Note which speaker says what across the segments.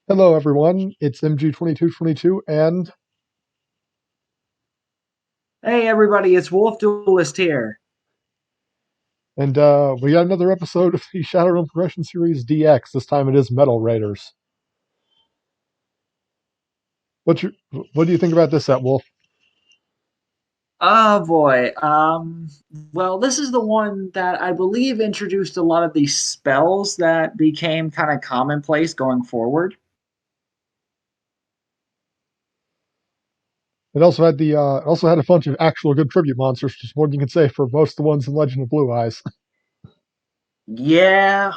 Speaker 1: Hello, everyone. It's MG2222,
Speaker 2: Hey everybody, it's Wolf Duelist here.
Speaker 1: and we got another episode of the Shadowrun Progression Series DX. This time it is Metal Raiders. What you what do you think about this set, Wolf?
Speaker 2: Oh boy. Well, this is the one that I believe introduced a lot of these spells that became kind of commonplace going forward.
Speaker 1: It also had a bunch of actual good tribute monsters, which is more than you can say for most of the ones in Legend of Blue Eyes.
Speaker 2: Yeah,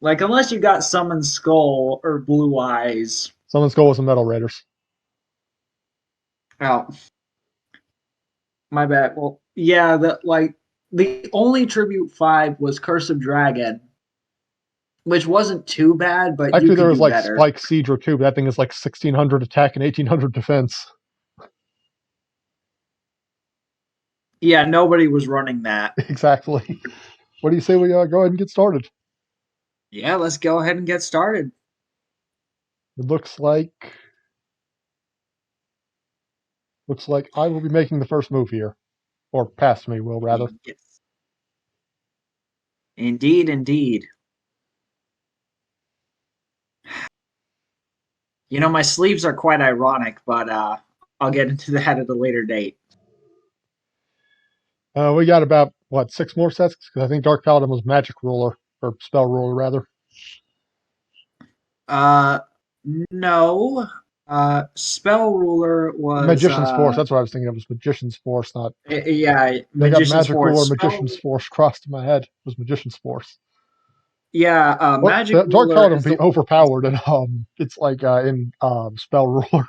Speaker 2: like unless you got Summon Skull or Blue Eyes.
Speaker 1: Someone's goal was some Metal Raiders.
Speaker 2: Oh, my bad. Well, yeah, the only tribute 5 was Curse of Dragon, which wasn't too bad, but you
Speaker 1: Actually, there
Speaker 2: could
Speaker 1: was
Speaker 2: do
Speaker 1: like
Speaker 2: better.
Speaker 1: Spike Seedra too, but that thing is like 1600 attack and 1800 defense.
Speaker 2: Yeah, nobody was running that.
Speaker 1: Exactly. What do you say we go ahead and get started?
Speaker 2: Yeah, let's go ahead and get started.
Speaker 1: It looks like I will be making the first move here, or past me will rather.
Speaker 2: Yes. Indeed, indeed. You know, my sleeves are quite ironic, but I'll get into that at a later date.
Speaker 1: We got about what 6 more sets because I think Dark Paladin was Magic Ruler or Spell Ruler rather.
Speaker 2: Uh, no. Spell Ruler was
Speaker 1: Magician's Force. That's what I was thinking of. Was Magician's Force, not.
Speaker 2: yeah,
Speaker 1: They got
Speaker 2: Magician's
Speaker 1: Magic
Speaker 2: Force.
Speaker 1: Ruler,
Speaker 2: Spell
Speaker 1: Magician's Force crossed in my head. It was Magician's Force.
Speaker 2: yeah,
Speaker 1: What
Speaker 2: Magic
Speaker 1: the Dark
Speaker 2: Ruler
Speaker 1: Paladin would
Speaker 2: is the
Speaker 1: be
Speaker 2: one that
Speaker 1: overpowered, and it's like in Spell Ruler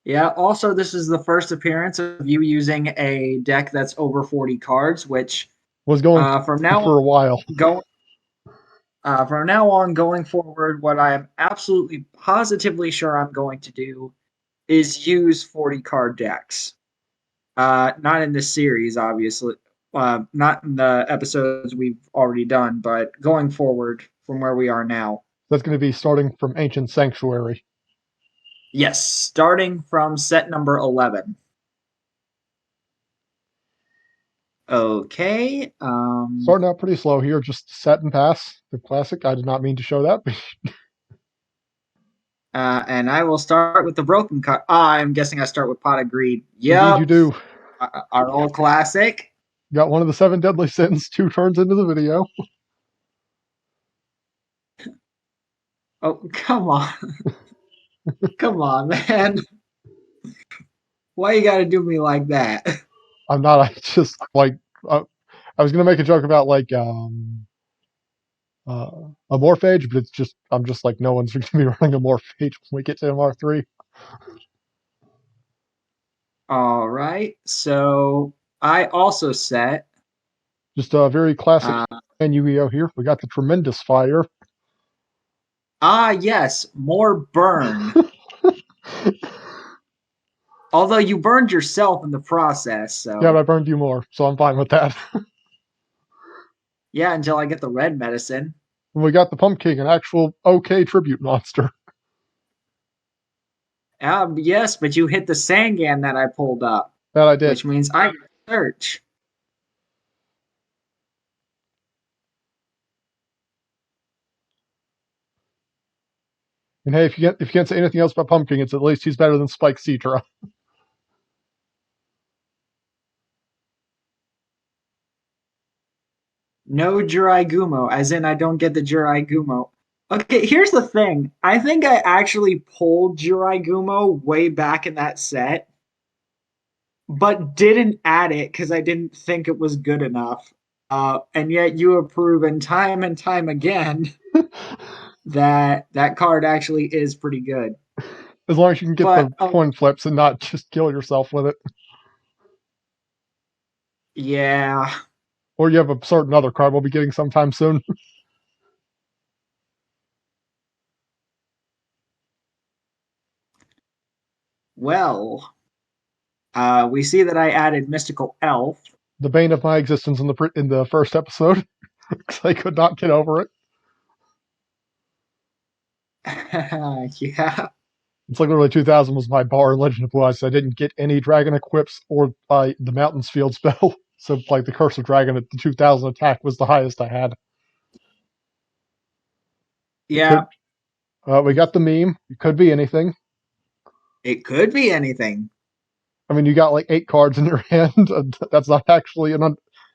Speaker 2: yeah, also this is the first appearance of you using a deck that's over 40 cards, which
Speaker 1: was going
Speaker 2: from now
Speaker 1: for a while.
Speaker 2: go from now on, going forward, what I am absolutely positively sure I'm going to do is use 40 card decks. Not in this series, obviously. Not in the episodes we've already done, but going forward from where we are now.
Speaker 1: That's going to be starting from Ancient Sanctuary.
Speaker 2: Yes, starting from set number 11. Okay.
Speaker 1: Starting out pretty slow here, just set and pass. The classic. I did not mean to show that.
Speaker 2: And I will start with the broken card. I'm guessing I start with Pot of Greed.
Speaker 1: Indeed, you
Speaker 2: Yep.
Speaker 1: do.
Speaker 2: Our old classic.
Speaker 1: Got one of the 7 deadly sins 2 turns into the video.
Speaker 2: Oh, come on. Come on, man. Why you gotta do me like that?
Speaker 1: I'm not. I just like. I was gonna make a joke about like a morphage, but it's just I'm just like no one's gonna be running a morphage when we get to MR3.
Speaker 2: All right. So I also set.
Speaker 1: Just a very classic
Speaker 2: Uh,
Speaker 1: and Yu-Gi-Oh here. We got the tremendous fire.
Speaker 2: yes, more burn. Although you burned yourself in the process,
Speaker 1: Yeah, but
Speaker 2: so
Speaker 1: I burned you more, so I'm fine with that.
Speaker 2: yeah, until I get the red medicine.
Speaker 1: And we got the Pumpkin, an actual okay tribute monster.
Speaker 2: Yes, but you hit the Sangan that I pulled up,
Speaker 1: That I did.
Speaker 2: which means I can search.
Speaker 1: And hey, if you can't say anything else about Pumpkin, it's at least he's better than Spike Citra.
Speaker 2: No Jirai Gumo, as in I don't get the Jirai Gumo. Okay, here's the thing. I think I actually pulled Jirai Gumo way back in that set, but didn't add it because I didn't think it was good enough. And yet you have proven time and time again that that card actually is pretty good.
Speaker 1: As long as you can get
Speaker 2: But
Speaker 1: the coin flips and not just kill yourself with it.
Speaker 2: yeah,
Speaker 1: Or you have a certain other card we'll be getting sometime soon.
Speaker 2: well, we see that I added Mystical Elf.
Speaker 1: The bane of my existence in the first episode, because I could not get over it.
Speaker 2: Yeah.
Speaker 1: It's like literally 2000 was my bar in Legend of Blue Eyes. So I didn't get any dragon equips or the Mountains Field spell. So like the Curse of Dragon at the 2000 attack was the highest I had. It
Speaker 2: Yeah.
Speaker 1: could we got the meme. It could be anything.
Speaker 2: It could be anything.
Speaker 1: I mean, you got like 8 cards in your hand. That's not actually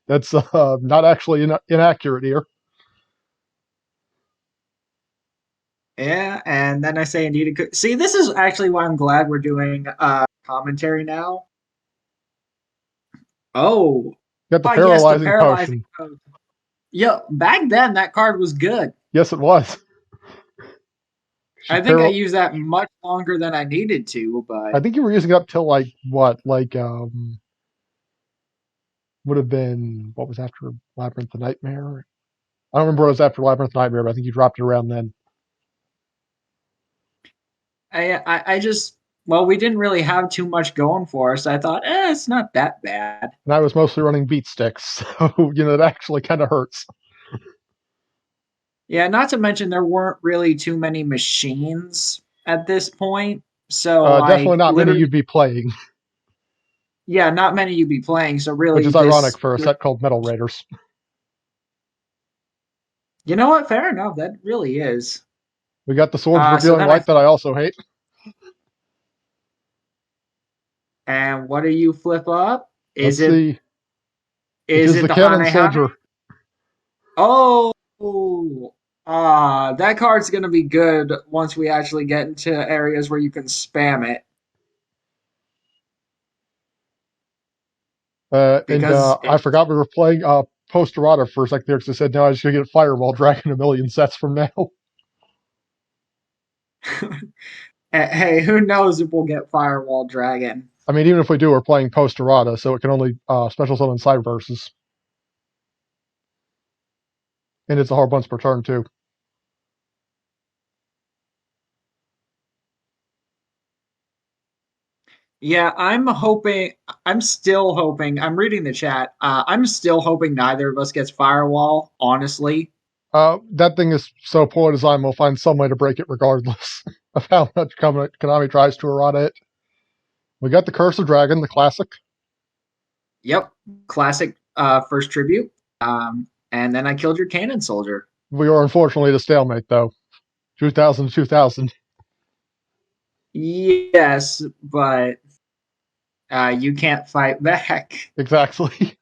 Speaker 1: that's not actually inaccurate here.
Speaker 2: Yeah, and then I say indeed it could. See, this is actually why I'm glad we're doing commentary now. Oh,
Speaker 1: You got the
Speaker 2: oh yes, the
Speaker 1: paralyzing
Speaker 2: paralyzing
Speaker 1: potion.
Speaker 2: code. Yo, back then that card was good.
Speaker 1: Yes, it was. She
Speaker 2: I think I
Speaker 1: paral-
Speaker 2: used that much longer than I needed to,
Speaker 1: I
Speaker 2: but
Speaker 1: think you were using it up till like what, like would have been what was after Labyrinth of Nightmare. I don't remember what was after Labyrinth of Nightmare, but I think you dropped it around then.
Speaker 2: I just well, we didn't really have too much going for us. I thought, it's not that bad.
Speaker 1: And I was mostly running beat sticks, so it actually kind of hurts.
Speaker 2: Yeah, not to mention there weren't really too many machines at this point. So
Speaker 1: Definitely
Speaker 2: like
Speaker 1: not many
Speaker 2: literally
Speaker 1: you'd be playing,
Speaker 2: yeah, not many you'd be playing. So
Speaker 1: which
Speaker 2: really
Speaker 1: is ironic
Speaker 2: this
Speaker 1: for a set called Metal Raiders.
Speaker 2: you know what? Fair enough. That really is.
Speaker 1: We got the Swords of
Speaker 2: So
Speaker 1: Revealing
Speaker 2: then I
Speaker 1: Light that I also hate.
Speaker 2: and what do you flip up?
Speaker 1: Let's see. It
Speaker 2: Is
Speaker 1: is
Speaker 2: it
Speaker 1: the
Speaker 2: the
Speaker 1: Cannon
Speaker 2: Hane
Speaker 1: Soldier.
Speaker 2: Hane? Oh, that card's gonna be good once we actually get into areas where you can spam it
Speaker 1: And
Speaker 2: because
Speaker 1: I forgot we were playing Post Errata for a second there because I said, no, I just going to get Firewall Dragon a million sets from now.
Speaker 2: hey, who knows if we'll get Firewall Dragon?
Speaker 1: I mean, even if we do, we're playing Post Errata, so it can only special summon Cyberverses. And it's a hard once per turn, too.
Speaker 2: Yeah, I'm hoping. I'm still hoping. I'm reading the chat. I'm still hoping neither of us gets Firewall. Honestly,
Speaker 1: That thing is so poor design, we'll find some way to break it regardless of how much Konami tries to errata it. We got the Curse of Dragon, the classic.
Speaker 2: yep, classic first tribute. And then I killed your cannon soldier.
Speaker 1: We are unfortunately the stalemate, though. 2000 to 2000.
Speaker 2: Yes, but you can't fight back.
Speaker 1: Exactly.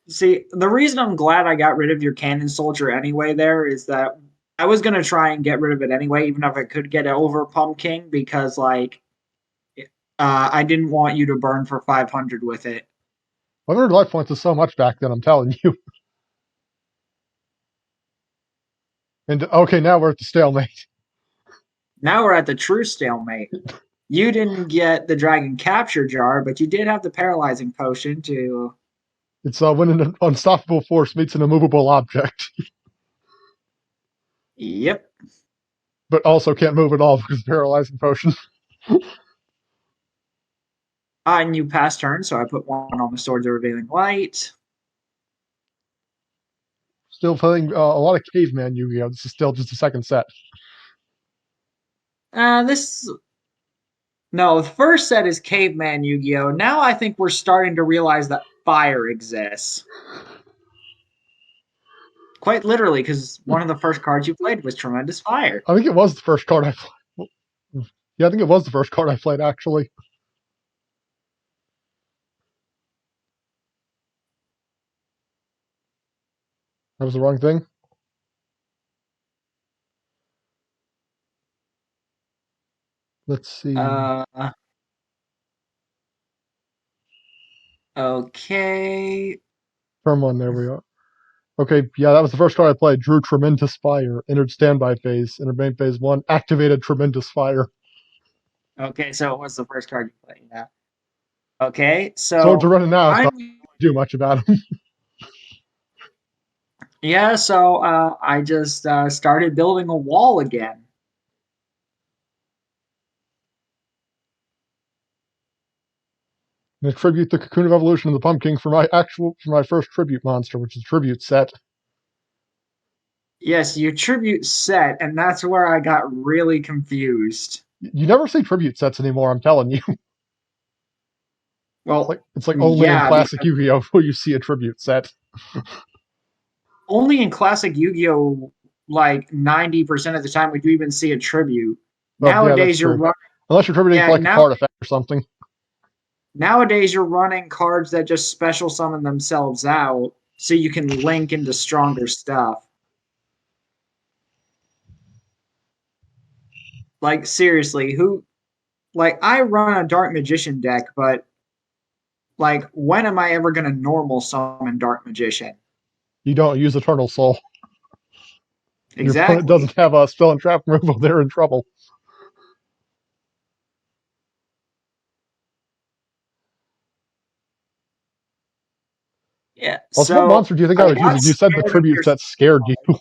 Speaker 2: See, the reason I'm glad I got rid of your cannon soldier anyway there is that I was gonna try and get rid of it anyway, even if I could get it over Pumpkin, because like I didn't want you to burn for 500 with it.
Speaker 1: 100 life points is so much back then, I'm telling you. And okay, now we're at the stalemate.
Speaker 2: Now we're at the true stalemate. You didn't get the dragon capture jar, but you did have the paralyzing potion to.
Speaker 1: It's when an unstoppable force meets an immovable object,
Speaker 2: Yep.
Speaker 1: but also can't move at all because of paralyzing potion.
Speaker 2: And you passed turn, so I put one on the Swords of Revealing Light.
Speaker 1: Still playing a lot of Caveman Yu-Gi-Oh! This is still just a second set.
Speaker 2: This no, the first set is Caveman Yu-Gi-Oh. Now I think we're starting to realize that fire exists. Quite literally, because one of the first cards you played was Tremendous Fire.
Speaker 1: I think it was the first card I played. Yeah, I think it was the first card I played, actually. That was the wrong thing. Let's see.
Speaker 2: Uh, okay.
Speaker 1: Turn one, there we are. Okay, yeah, that was the first card I played. Drew Tremendous Fire. Entered standby phase. Entered main phase 1. Activated Tremendous Fire.
Speaker 2: Okay, so it was the first card you played. Yeah. Okay,
Speaker 1: Swords are
Speaker 2: so
Speaker 1: running out, so I
Speaker 2: I'm
Speaker 1: can't do much about them.
Speaker 2: yeah, so I just started building a wall again.
Speaker 1: And attribute the Cocoon of Evolution and the Pumpkin for my first tribute monster, which is a tribute set.
Speaker 2: Yes, you tribute set, and that's where I got really confused.
Speaker 1: You never see tribute sets anymore. I'm telling you.
Speaker 2: Well,
Speaker 1: It's like only in
Speaker 2: yeah,
Speaker 1: classic
Speaker 2: because
Speaker 1: Yu-Gi-Oh where you see a tribute set.
Speaker 2: only in classic Yu-Gi-Oh, like 90% of the time would you even see a tribute.
Speaker 1: Well, yeah, that's
Speaker 2: Nowadays you're
Speaker 1: true.
Speaker 2: running
Speaker 1: Unless you're tributing for
Speaker 2: yeah,
Speaker 1: like a card effect or something.
Speaker 2: nowadays you're running cards that just special summon themselves out so you can link into stronger stuff. Like seriously, who like I run a Dark Magician deck, but like when am I ever gonna normal summon Dark Magician?
Speaker 1: You don't use Eternal Soul. Your opponent
Speaker 2: Exactly.
Speaker 1: doesn't have a spell and trap removal. They're in trouble.
Speaker 2: Yeah.
Speaker 1: Also, what
Speaker 2: So
Speaker 1: monster do you think I
Speaker 2: I
Speaker 1: was
Speaker 2: got
Speaker 1: using? You said the
Speaker 2: scared of
Speaker 1: tribute
Speaker 2: your
Speaker 1: set scared you.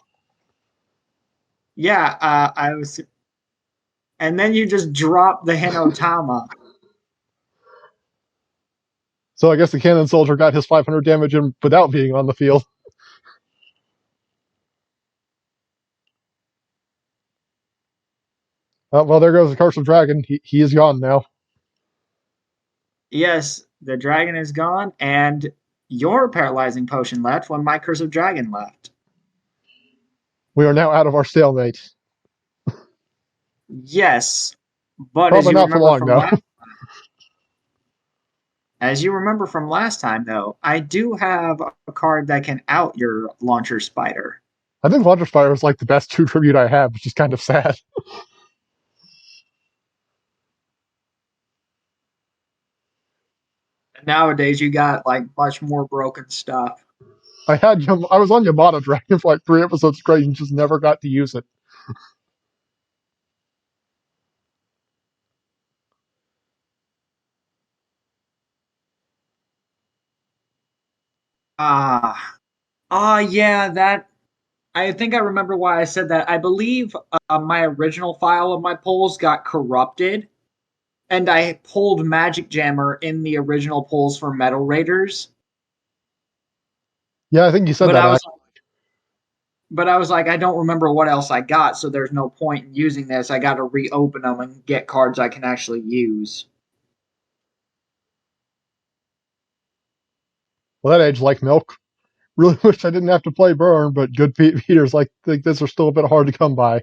Speaker 2: yeah, I was and then you just drop the Hinotama.
Speaker 1: So I guess the Cannon Soldier got his 500 damage in without being on the field. Well, there goes the Curse of Dragon. He is gone now.
Speaker 2: Yes, the dragon is gone, and your paralyzing potion left when my curse of dragon left.
Speaker 1: We are now out of our stalemate.
Speaker 2: Yes, but
Speaker 1: Probably not for long, though.
Speaker 2: as you remember from last time, though, I do have a card that can out your launcher spider.
Speaker 1: I think Launcher Spire is like the best 2 tribute I have, which is kind of sad.
Speaker 2: And nowadays, you got like much more broken stuff.
Speaker 1: I was on Yamada Dragon for like 3 episodes straight and just never got to use it.
Speaker 2: Ah, yeah, that I think I remember why I said that. I believe my original file of my polls got corrupted, and I pulled Magic Jammer in the original polls for Metal Raiders.
Speaker 1: Yeah, I think you said
Speaker 2: But
Speaker 1: that.
Speaker 2: I was, but I was like, I don't remember what else I got, so there's no point in using this. I got to reopen them and get cards I can actually use.
Speaker 1: Well, that age like milk. Really wish I didn't have to play Burn, but good Peters like think this are still a bit hard to come by.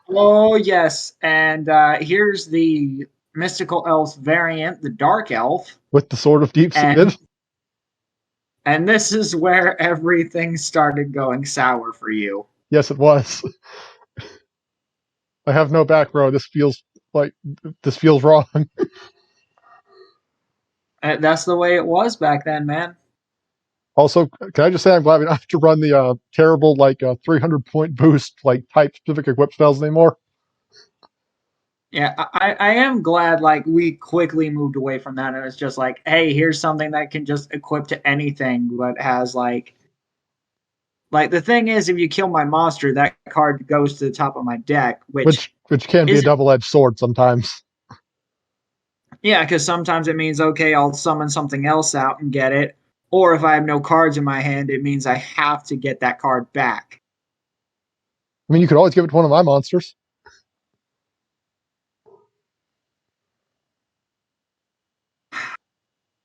Speaker 2: Oh yes, and here's the mystical elf variant, the dark elf,
Speaker 1: With the Sword of Deep
Speaker 2: and
Speaker 1: Seated.
Speaker 2: this is where everything started going sour for you.
Speaker 1: Yes, it was. I have no back row. Like this feels wrong.
Speaker 2: That's the way it was back then, man.
Speaker 1: Also, can I just say I'm glad we don't have to run the terrible like 300 point boost like type specific equip spells anymore.
Speaker 2: Yeah, I am glad like we quickly moved away from that and it's just like, hey, here's something that can just equip to anything but has like the thing is if you kill my monster, that card goes to the top of my deck, which
Speaker 1: Which can be a
Speaker 2: isn't
Speaker 1: double edged sword sometimes.
Speaker 2: yeah, because sometimes it means okay, I'll summon something else out and get it. Or if I have no cards in my hand, it means I have to get that card back.
Speaker 1: I mean, you could always give it to one of my monsters.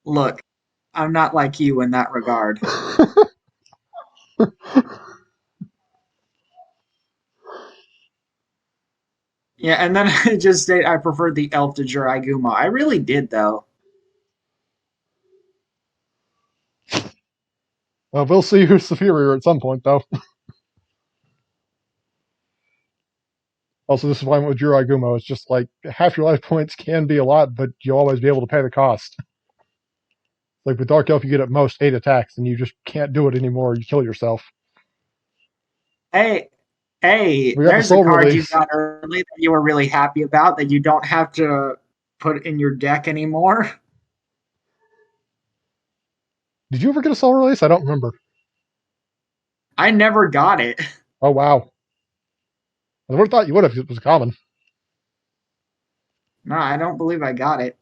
Speaker 2: Look, I'm not like you in that regard. Yeah, and then I just state I preferred the elf to Juraiguma. I really did though.
Speaker 1: We'll see who's superior at some point, though. Also, this is why I went with Jiraigumo. It's just like half your life points can be a lot, but you'll always be able to pay the cost. Like with Dark Elf, you get at most 8 attacks, and you just can't do it anymore. You kill yourself.
Speaker 2: Hey, hey,
Speaker 1: We got the
Speaker 2: there's a
Speaker 1: Soul
Speaker 2: card you
Speaker 1: Release.
Speaker 2: got early that you were really happy about that you don't have to put in your deck anymore.
Speaker 1: Did you ever get a Soul Release? I don't remember.
Speaker 2: I never got it.
Speaker 1: Oh, wow. I would have thought you would have if it was common.
Speaker 2: No, I don't believe I got it.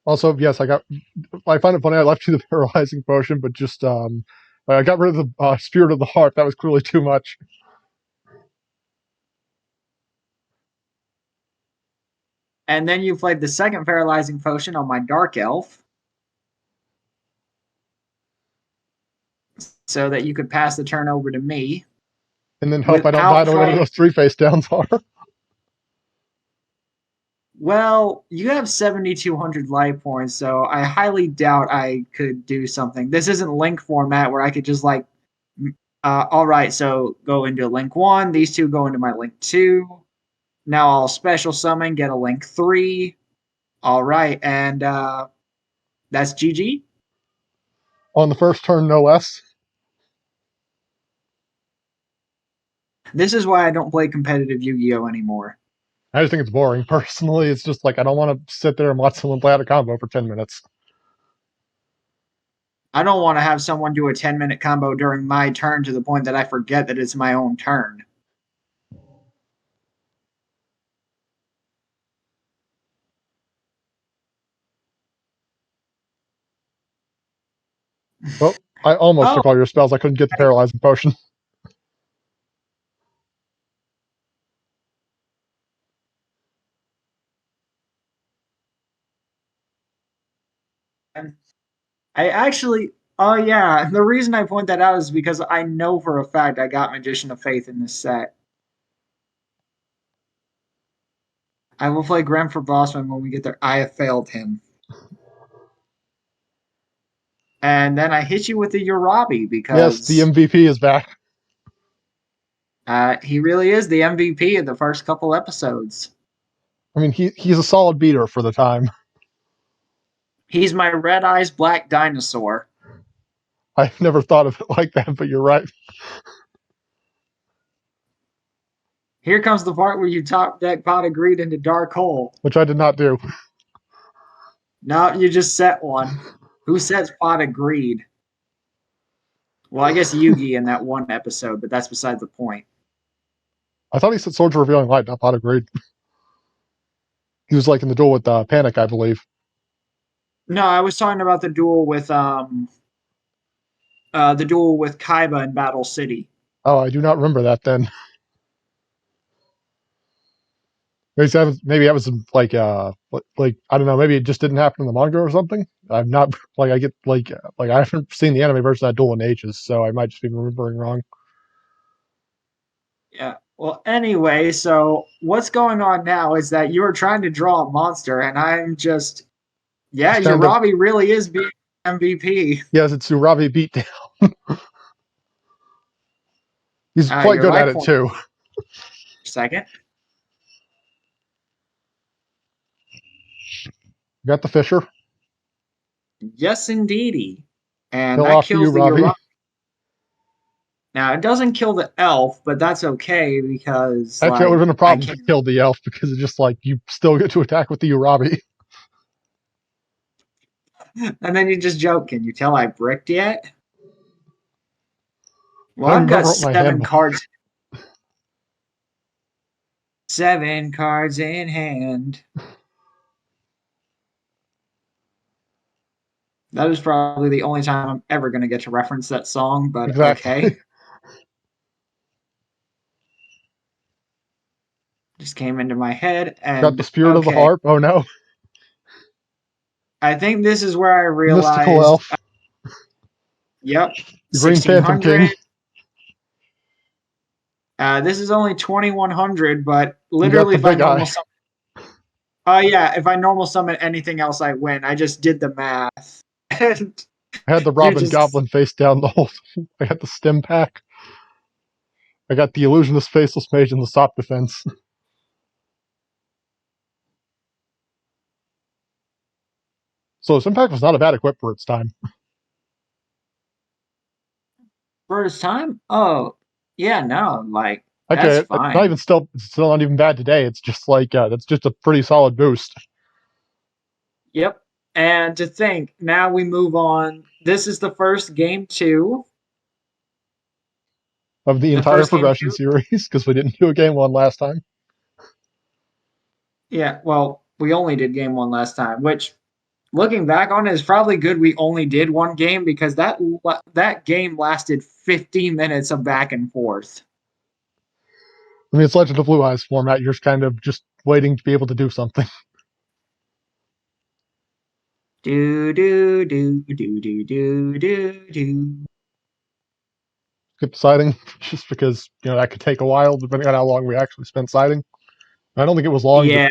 Speaker 1: Also, yes, I find it funny. I left you the paralyzing potion, but just I got rid of the spirit of the heart. That was clearly too much.
Speaker 2: And then you played the second paralyzing potion on my dark elf so that you could pass the turn over to me
Speaker 1: And then hope I don't die
Speaker 2: without
Speaker 1: to whatever
Speaker 2: fighting.
Speaker 1: those three face downs are.
Speaker 2: Well, you have 7,200 life points, so I highly doubt I could do something. This isn't link format where I could just like, all right, so go into link one. These two go into my link two. Now I'll special summon, get a link three. All right, and that's GG.
Speaker 1: On the first turn, no less.
Speaker 2: This is why I don't play competitive Yu-Gi-Oh anymore.
Speaker 1: I just think it's boring. Personally, it's just like I don't want to sit there and watch someone play out a combo for 10 minutes.
Speaker 2: I don't want to have someone do a 10-minute combo during my turn to the point that I forget that it's my own turn.
Speaker 1: Well, I almost
Speaker 2: Oh,
Speaker 1: took all your spells. I couldn't get the paralyzing potion.
Speaker 2: I actually, oh yeah, the reason I point that out is because I know for a fact I got Magician of Faith in this set. I will play Grim for Bossman when we get there. I have failed him. And then I hit you with the Urabi
Speaker 1: Yes, the
Speaker 2: because
Speaker 1: MVP is back.
Speaker 2: he really is the MVP in the first couple episodes.
Speaker 1: I mean, he's a solid beater for the time.
Speaker 2: He's my red eyes black dinosaur.
Speaker 1: I've never thought of it like that, but you're right.
Speaker 2: Here comes the part where you top deck Pot of Greed into Dark Hole.
Speaker 1: Which I did not do.
Speaker 2: No, you just set one. Who sets Pot of Greed? Well, I guess Yugi in that one episode, but that's beside the point.
Speaker 1: I thought he said Swords of Revealing Light, not Pot of Greed. He was like in the duel with Panic, I believe.
Speaker 2: No, I was talking about the duel with Kaiba in Battle City.
Speaker 1: Oh, I do not remember that then. Maybe that was like I don't know. Maybe it just didn't happen in the manga or something. I'm not like I get like I haven't seen the anime version of that duel in ages, so I might just be remembering wrong.
Speaker 2: Yeah. Well, anyway, so what's going on now is that you are trying to draw a monster, and I'm just, yeah,
Speaker 1: Just kind of
Speaker 2: Urabi really is being MVP.
Speaker 1: yes, it's Urabi beatdown. He's quite
Speaker 2: Your
Speaker 1: good at
Speaker 2: life
Speaker 1: it
Speaker 2: point
Speaker 1: too.
Speaker 2: second.
Speaker 1: Got the Fisher.
Speaker 2: Yes, indeedy. And
Speaker 1: Kill
Speaker 2: that
Speaker 1: off the
Speaker 2: kills the
Speaker 1: Urabi.
Speaker 2: Urabi. Now, it doesn't kill the elf, but that's okay because,
Speaker 1: Actually, that would
Speaker 2: like,
Speaker 1: have been a
Speaker 2: I
Speaker 1: problem if
Speaker 2: can't.
Speaker 1: it killed the elf because it's just like you still get to attack with the Urabi.
Speaker 2: And then you just joke, can you tell I bricked yet?
Speaker 1: I
Speaker 2: Well,
Speaker 1: don't
Speaker 2: I've got
Speaker 1: remember what my hand
Speaker 2: seven
Speaker 1: was.
Speaker 2: cards. 7 cards in hand. That is probably the only time I'm ever going to get to reference that song, but
Speaker 1: Exactly.
Speaker 2: okay. Just came into my head,
Speaker 1: Got the
Speaker 2: and
Speaker 1: Spirit of the
Speaker 2: okay.
Speaker 1: Harp. Oh no.
Speaker 2: I think this is where I
Speaker 1: Mystical
Speaker 2: realized,
Speaker 1: Elf.
Speaker 2: yep,
Speaker 1: The Green Phantom King.
Speaker 2: 1,600. This is only 2,100, but
Speaker 1: You got
Speaker 2: literally,
Speaker 1: the
Speaker 2: if I
Speaker 1: Big
Speaker 2: normal
Speaker 1: Eye.
Speaker 2: summon, yeah, if I normal summon anything else, I win. I just did the math, and
Speaker 1: I had the
Speaker 2: you're
Speaker 1: Robin
Speaker 2: just
Speaker 1: Goblin face down the whole. I got the Stim Pack. I got the Illusionist Faceless Mage and the Sop Defense. So Stim Pack was not a bad equip for its time.
Speaker 2: first time. Oh, yeah, no, like that's
Speaker 1: Actually, it's not
Speaker 2: fine.
Speaker 1: even still. It's still not even bad today. It's just like that's just a pretty solid boost
Speaker 2: Yep. And to think, now we move on. This is the first game two.
Speaker 1: of the
Speaker 2: The
Speaker 1: entire
Speaker 2: first game
Speaker 1: progression
Speaker 2: two.
Speaker 1: series because we didn't do a game one last time.
Speaker 2: Yeah, well, we only did game one last time, which Looking back on it, it's probably good we only did one game because that game lasted 50 minutes of back and forth.
Speaker 1: I mean, it's Legend of Blue Eyes format. You're just kind of just waiting to be able to do something.
Speaker 2: Do do do do do do do do.
Speaker 1: Skip siding, just because that could take a while, depending on how long we actually spent siding. I don't think it was long, but
Speaker 2: Yeah.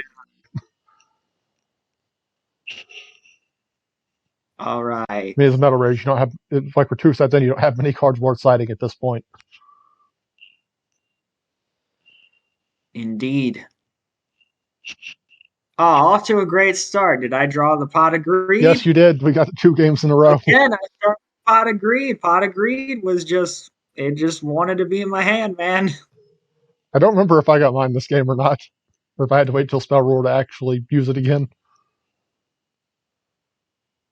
Speaker 2: All right.
Speaker 1: I mean, as a metal rage, you don't have like we're 2 sets in, you don't have many cards worth siding at this point.
Speaker 2: Indeed. Oh, off to a great start. Did I draw the pot of
Speaker 1: Yes,
Speaker 2: greed?
Speaker 1: you did. We got 2 games in a row.
Speaker 2: Again, I started pot of greed. Pot of greed was just it just wanted to be in my hand, man.
Speaker 1: I don't remember if I got mine this game or not, or if I had to wait till spell rule to actually use it again.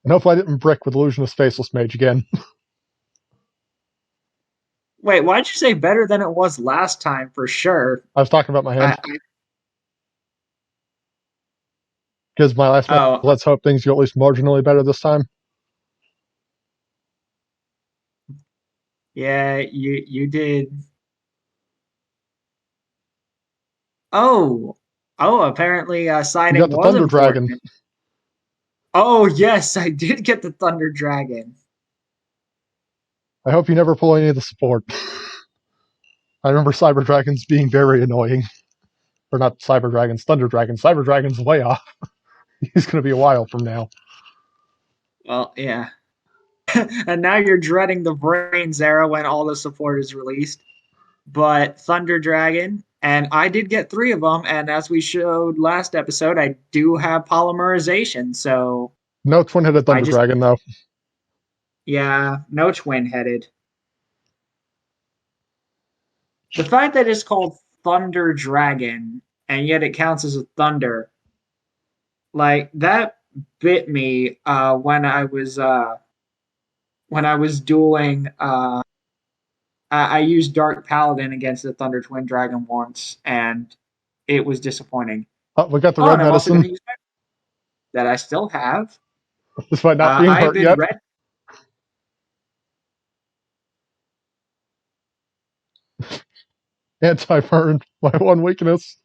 Speaker 1: And hopefully I didn't brick with Illusionist Faceless Mage again.
Speaker 2: Wait, why'd you say better than it was last time for sure?
Speaker 1: I was talking about my hand.
Speaker 2: I
Speaker 1: Because my last match,
Speaker 2: oh
Speaker 1: let's hope things go at least marginally better this time.
Speaker 2: yeah, you did. Oh, apparently
Speaker 1: You
Speaker 2: siding
Speaker 1: got the
Speaker 2: was
Speaker 1: Thunder Dragon.
Speaker 2: important. Oh yes, I did get the Thunder Dragon.
Speaker 1: I hope you never pull any of the support. I remember Cyber Dragons being very annoying. Or not Cyber Dragons, Thunder Dragons. Cyber Dragons way off. He's going to be a while from now.
Speaker 2: Well, yeah. And now you're dreading the Brains era when all the support is released. But Thunder Dragon, and I did get three of them. And as we showed last episode, I do have polymerization. So
Speaker 1: No twin-headed
Speaker 2: I
Speaker 1: Thunder
Speaker 2: just,
Speaker 1: Dragon, though.
Speaker 2: yeah, no twin headed. The fact that it's called Thunder Dragon and yet it counts as a thunder, like that bit me when I was dueling. I used Dark Paladin against the Thunder Twin Dragon once, and it was disappointing.
Speaker 1: Oh, we got the
Speaker 2: Oh,
Speaker 1: red
Speaker 2: and I'm also going
Speaker 1: medicine.
Speaker 2: to use that I still have.
Speaker 1: Despite not being
Speaker 2: I have
Speaker 1: hurt
Speaker 2: been
Speaker 1: yet.
Speaker 2: red.
Speaker 1: Anti-burn, my one weakness.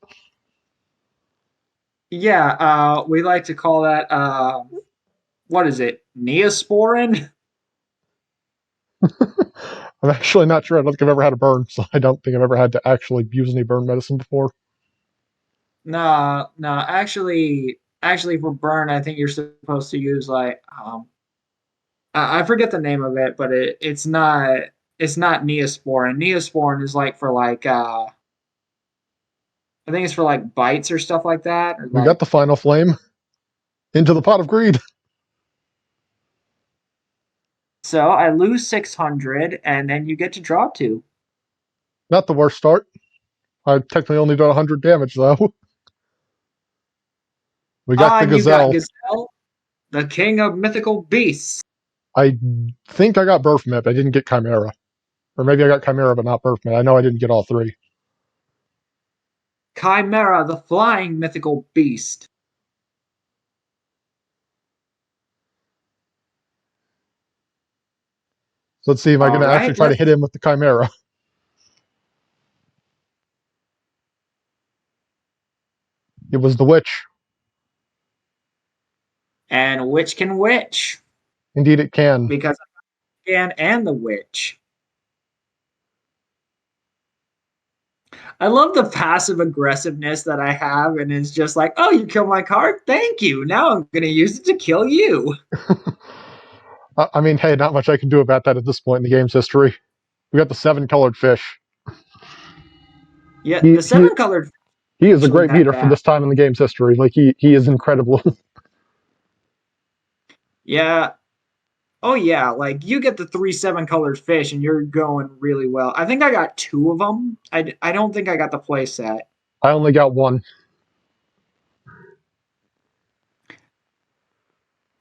Speaker 2: Yeah, we like to call that what is it? Neosporin?
Speaker 1: I'm actually not sure. I don't think I've ever had a burn, so I don't think I've ever had to actually use any burn medicine before.
Speaker 2: No, no. Actually, for burn, I think you're supposed to use like I forget the name of it, but it's not Neosporin. Neosporin is like for like I think it's for like bites or stuff like that, or
Speaker 1: We got
Speaker 2: like
Speaker 1: the final flame into the pot of greed.
Speaker 2: so I lose 600 and then you get to draw two.
Speaker 1: Not the worst start. I technically only done 100 damage, though. We got
Speaker 2: Ah,
Speaker 1: the
Speaker 2: and you got
Speaker 1: Gazelle.
Speaker 2: Gazelle, the king of mythical beasts.
Speaker 1: I think I got Burfmip. I didn't get Chimera. Or maybe I got Chimera, but not Burfmip. I know I didn't get all three.
Speaker 2: Chimera, the flying mythical beast.
Speaker 1: So let's see, am I going
Speaker 2: All
Speaker 1: to actually
Speaker 2: right,
Speaker 1: try to
Speaker 2: let's
Speaker 1: hit him with the Chimera? It was the Witch.
Speaker 2: and which can witch
Speaker 1: Indeed, it can.
Speaker 2: because I can and the witch. I love the passive aggressiveness that I have, and it's just like, oh, you killed my card? Thank you. Now I'm going to use it to kill you.
Speaker 1: I mean, hey, not much I can do about that at this point in the game's history. We got the 7-colored fish.
Speaker 2: Yeah,
Speaker 1: He,
Speaker 2: the
Speaker 1: he,
Speaker 2: seven colored
Speaker 1: he is a
Speaker 2: actually
Speaker 1: great
Speaker 2: that
Speaker 1: beater for
Speaker 2: bad.
Speaker 1: this time in the game's history. Like, he is incredible.
Speaker 2: Yeah. Oh, yeah. Like you get the three seven colored fish, and you're going really well. I think I got two of them. I don't think I got the play set.
Speaker 1: I only got one.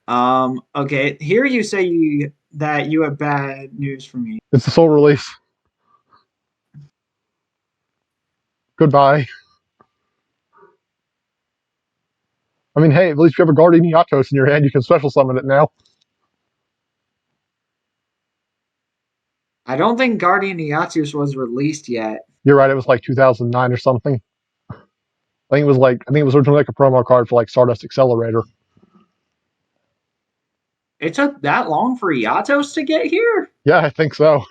Speaker 2: Okay. Here you say that you have bad news for me.
Speaker 1: It's the soul release. Goodbye. I mean, hey, at least you have a Guardian Yatos in your hand. You can special summon it now.
Speaker 2: I don't think Guardian Iatus was released yet.
Speaker 1: You're right. It was like 2009 or something. I think it was originally like a promo card for like Stardust Accelerator.
Speaker 2: It took that long for Iatos to get here?
Speaker 1: Yeah, I think so.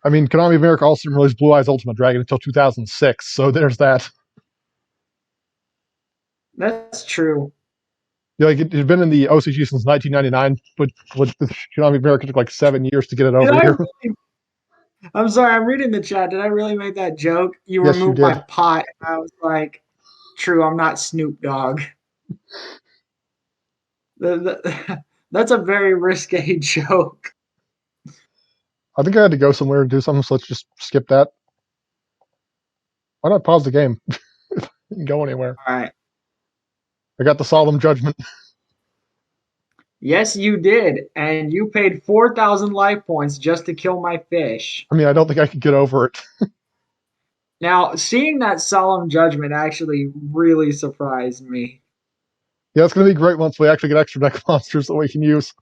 Speaker 1: I mean, Konami America also didn't release Blue Eyes Ultimate Dragon until 2006, so there's that.
Speaker 2: That's true.
Speaker 1: Yeah, like it had been in the OCG since 1999, but Konami America took like 7 years to get it
Speaker 2: Did
Speaker 1: over
Speaker 2: I
Speaker 1: here.
Speaker 2: really? I'm sorry, I'm reading the chat. Did I really make that joke? You
Speaker 1: Yes, you
Speaker 2: removed my
Speaker 1: did.
Speaker 2: pot, and I was like, true, I'm not Snoop Dogg. That's a very risque joke.
Speaker 1: I think I had to go somewhere and do something, so let's just skip that. Why not pause the game? You can go anywhere.
Speaker 2: All right.
Speaker 1: I got the solemn judgment.
Speaker 2: Yes, you did. And you paid 4,000 life points just to kill my fish.
Speaker 1: I mean, I don't think I could get over it.
Speaker 2: Now, seeing that solemn judgment actually really surprised me.
Speaker 1: Yeah, it's going to be great once we actually get extra deck monsters that we can use.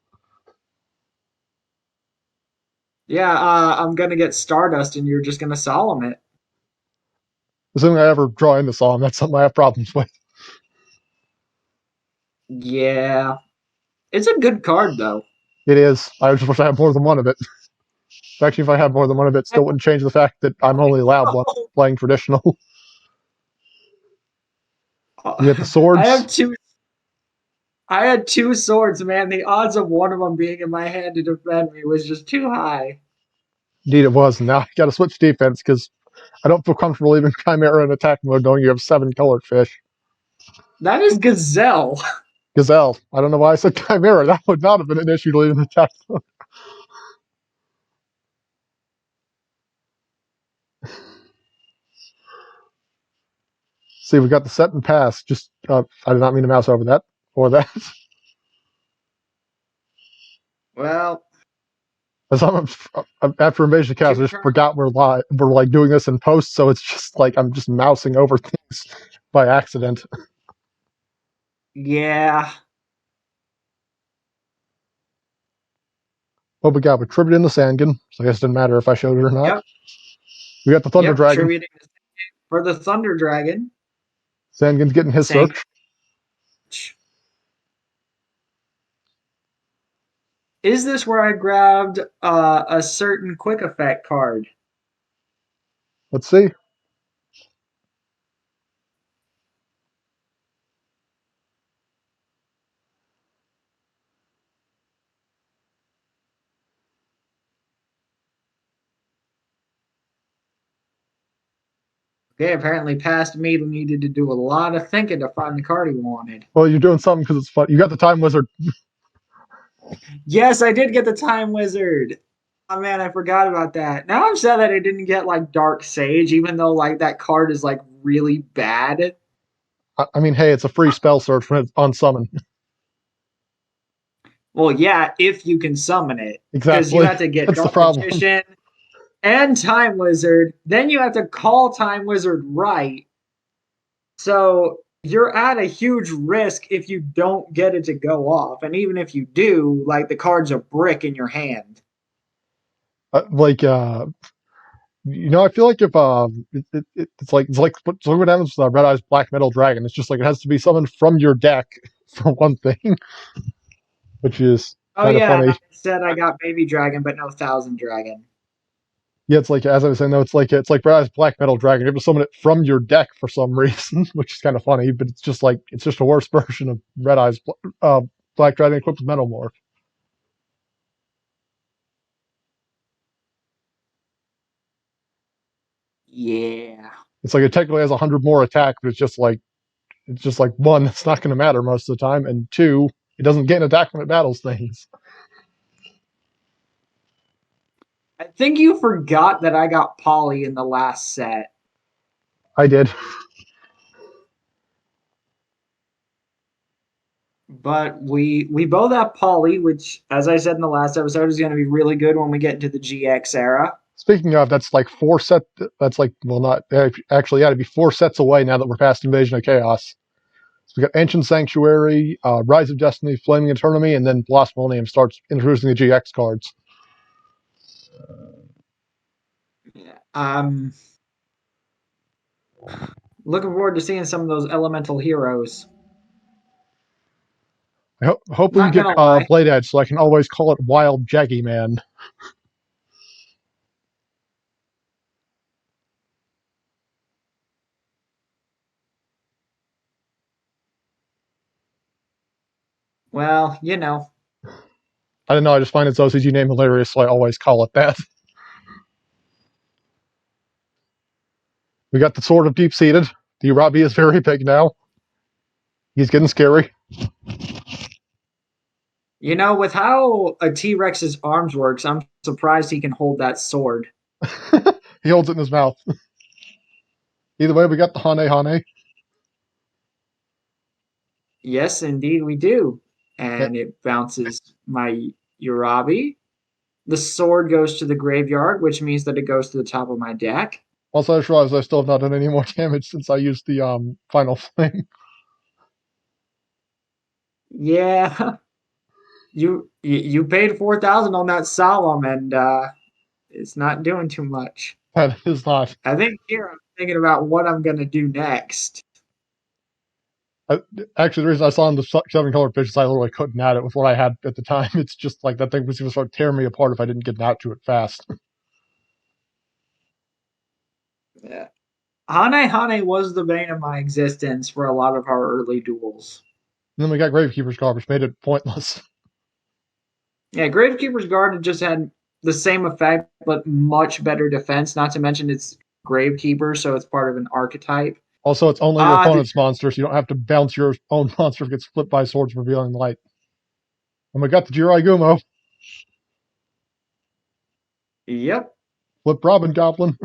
Speaker 2: Yeah, I'm going to get Stardust and you're just going to solemn it.
Speaker 1: Assuming I ever draw into Solemn, that's something I have problems with.
Speaker 2: Yeah. It's a good card, though.
Speaker 1: It is. I just wish I had more than one of it. Actually, if I had more than one of it, it still wouldn't change the fact that I'm only allowed one playing traditional. You get the
Speaker 2: I
Speaker 1: swords.
Speaker 2: have two. I had two swords, man. The odds of one of them being in my hand to defend me was just too high.
Speaker 1: Indeed, it was. And now I got to switch defense because I don't feel comfortable leaving Chimera in attack mode knowing you have 7 colored fish.
Speaker 2: That is Gazelle.
Speaker 1: Gazelle. I don't know why I said Chimera. That would not have been an issue to leave in attack mode. See, we got the set and pass. Just, I did not mean to mouse over that or that.
Speaker 2: Well,
Speaker 1: As after Invasion of Chaos, I
Speaker 2: two
Speaker 1: just
Speaker 2: turns.
Speaker 1: forgot we're like doing this in post, so it's just like I'm just mousing over things by accident.
Speaker 2: Yeah.
Speaker 1: What we got? We tributed the Sandgan, so I guess it didn't matter if I showed it or not.
Speaker 2: Yep.
Speaker 1: We got the Thunder
Speaker 2: Yep.
Speaker 1: Dragon.
Speaker 2: Tributing for the Thunder Dragon.
Speaker 1: Sandgan's getting his
Speaker 2: Saying,
Speaker 1: search.
Speaker 2: is this where I grabbed a certain quick effect card?
Speaker 1: Let's see.
Speaker 2: Okay, apparently past me needed to do a lot of thinking to find the card he wanted.
Speaker 1: Well, you're doing something because it's fun. You got the Time Wizard.
Speaker 2: Yes, I did get the Time Wizard. Oh man, I forgot about that. Now I'm sad that I didn't get like Dark Sage, even though like that card is like really bad.
Speaker 1: I mean, hey, it's a free spell search when it's on summon.
Speaker 2: Well, yeah, if you can summon it, because you
Speaker 1: Exactly.
Speaker 2: have to get
Speaker 1: That's the
Speaker 2: Dark
Speaker 1: problem.
Speaker 2: Magician and Time Wizard. Then you have to call Time Wizard right. So you're at a huge risk if you don't get it to go off. And even if you do, like the card's a brick in your hand.
Speaker 1: Like, I feel like if it's like what happens with Red Eyes Black Metal Dragon. It's just like it has to be summoned from your deck for one thing, which is
Speaker 2: Oh
Speaker 1: kind of
Speaker 2: yeah, and
Speaker 1: funny.
Speaker 2: instead I got Baby Dragon, but no Thousand Dragon.
Speaker 1: Yeah, it's like as I was saying though, it's like Red Eyes Black Metal Dragon. You have to summon it from your deck for some reason, which is kind of funny. But it's just a worse version of Red Eyes Black Dragon equipped with Metal Morph.
Speaker 2: Yeah.
Speaker 1: It's like it technically has 100 more attack, but it's just like one, it's not going to matter most of the time, and two, it doesn't get an attack when it battles things.
Speaker 2: I think you forgot that I got Polly in the last set.
Speaker 1: I did.
Speaker 2: But we both have Polly, which, as I said in the last episode, is going to be really good when we get into the GX era.
Speaker 1: Speaking of, that's like four set. That's like well, not actually. Yeah, it'd be four sets away now that we're past Invasion of Chaos. So we got Ancient Sanctuary, Rise of Destiny, Flaming Eternity, and then Lost Millennium starts introducing the GX cards.
Speaker 2: Yeah. Looking forward to seeing some of those elemental heroes.
Speaker 1: Hopefully we
Speaker 2: Not
Speaker 1: get
Speaker 2: gonna lie.
Speaker 1: Blade Edge, so I can always call it Wild Jaggy Man.
Speaker 2: Well,
Speaker 1: I don't know. I just find its OCG name hilarious, so I always call it that. We got the Sword of Deep Seated. The Urabi is very big now. He's getting scary.
Speaker 2: with how a T-Rex's arms works, I'm surprised he can hold that sword.
Speaker 1: He holds it in his mouth. Either way, we got the Hane Hane.
Speaker 2: Yes, indeed we do.
Speaker 1: Yeah.
Speaker 2: And it bounces my Urabi. The sword goes to the graveyard, which means that it goes to the top of my deck.
Speaker 1: Also, I just realized I still have not done any more damage since I used the Final Flame.
Speaker 2: Yeah, you paid 4,000 on that solemn, and it's not doing too much.
Speaker 1: That is not.
Speaker 2: I think here I'm thinking about what I'm gonna do next.
Speaker 1: I, Actually, the reason I saw in the seven color pitch is I literally couldn't add it with what I had at the time. It's just like that thing was going to start tearing me apart if I didn't get out to it fast. And
Speaker 2: Yeah. Hane Hane was the bane of my existence for a lot of our early duels.
Speaker 1: then we got Gravekeeper's Guard, which made it pointless.
Speaker 2: Yeah, Gravekeeper's Guard just had the same effect, but much better defense. Not to mention it's Gravekeeper, so it's part of an archetype.
Speaker 1: Also, it's only your
Speaker 2: Ah,
Speaker 1: opponent's monster, so you don't have to bounce your own monster if it gets flipped by Swords Revealing Light. And we got the Jirai Gumo.
Speaker 2: yep.
Speaker 1: Flip Robin Goblin.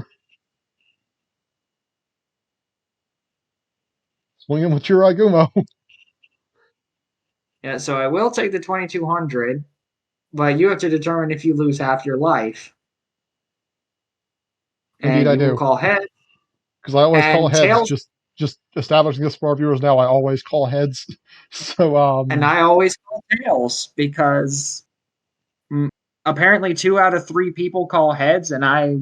Speaker 1: Swing him with Jirai Gumo.
Speaker 2: Yeah, so I will take the 2200, but you have to determine if you lose half your life.
Speaker 1: Indeed,
Speaker 2: And
Speaker 1: I
Speaker 2: you will
Speaker 1: do.
Speaker 2: call heads.
Speaker 1: Because I always call
Speaker 2: And
Speaker 1: heads.
Speaker 2: tails,
Speaker 1: Just establishing this for our viewers now, I always call heads. So,
Speaker 2: and I always call tails because mm, apparently 2 out of 3 people call heads, and I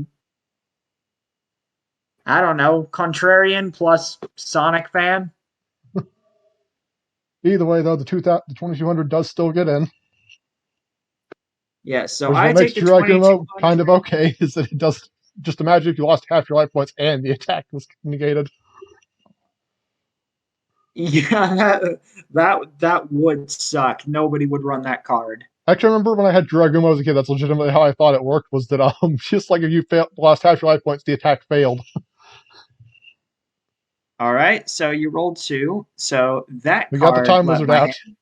Speaker 2: don't know, contrarian plus Sonic fan.
Speaker 1: either way, though, the 2200 does still get in.
Speaker 2: Yeah, so
Speaker 1: Which is
Speaker 2: I
Speaker 1: what makes
Speaker 2: take the
Speaker 1: Jiraikumo kind of
Speaker 2: 2200.
Speaker 1: okay, is that it does just imagine if you lost half your life points and the attack was negated.
Speaker 2: Yeah, that would suck. Nobody would run that card.
Speaker 1: Actually, I remember when I had Jiraigumo as a kid, that's legitimately how I thought it worked, was that just like if you lost half your life points, the attack failed.
Speaker 2: All right, so you rolled 2. So that
Speaker 1: We got the
Speaker 2: card
Speaker 1: Time
Speaker 2: left
Speaker 1: Wizard
Speaker 2: my
Speaker 1: out.
Speaker 2: hand.